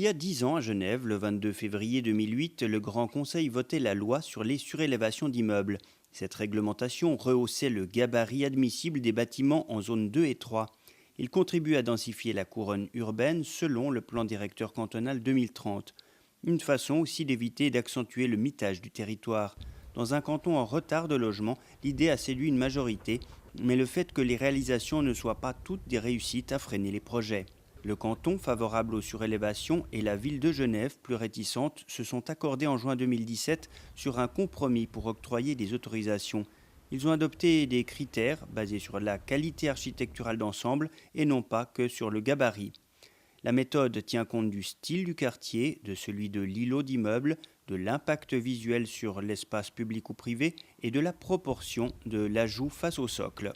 y a 10 ans, à Genève, le 22 février 2008, le Grand Conseil votait la loi sur les surélévations d'immeubles. Cette réglementation rehaussait le gabarit admissible des bâtiments en zone 2 et 3. Il contribue à densifier la couronne urbaine selon le plan directeur cantonal 2030. Une façon aussi d'éviter d'accentuer le mitage du territoire. Dans un canton en retard de logement, l'idée a séduit une majorité, mais le fait que les réalisations ne soient pas toutes des réussites a freiné les projets. Le canton, favorable aux surélévations, et la ville de Genève, plus réticente, se sont accordés en juin 2017 sur un compromis pour octroyer des autorisations. Ils ont adopté des critères basés sur la qualité architecturale d'ensemble et non pas que sur le gabarit. La méthode tient compte du style du quartier, de celui de l'îlot d'immeubles, de l'impact visuel sur l'espace public ou privé et de la proportion de l'ajout face au socle.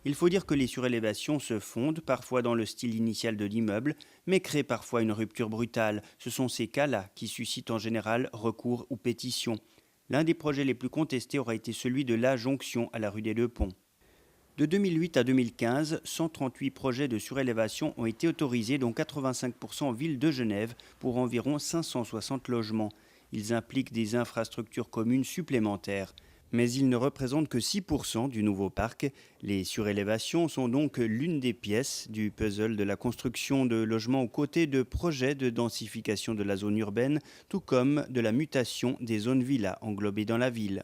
Il faut dire que les surélévations se fondent parfois dans le style initial de l'immeuble, mais créent parfois une rupture brutale. Ce sont ces cas-là qui suscitent en général recours ou pétitions. L'un des projets les plus contestés aura été celui de la jonction à la rue des Deux Ponts. De 2008 à 2015, 138 projets de surélévation ont été autorisés, dont 85% en ville de Genève, pour environ 560 logements. Ils impliquent des infrastructures communes supplémentaires. Mais ils ne représentent que 6% du nouveau parc. Les surélévations sont donc l'une des pièces du puzzle de la construction de logements aux côtés de projets de densification de la zone urbaine, tout comme de la mutation des zones villas englobées dans la ville.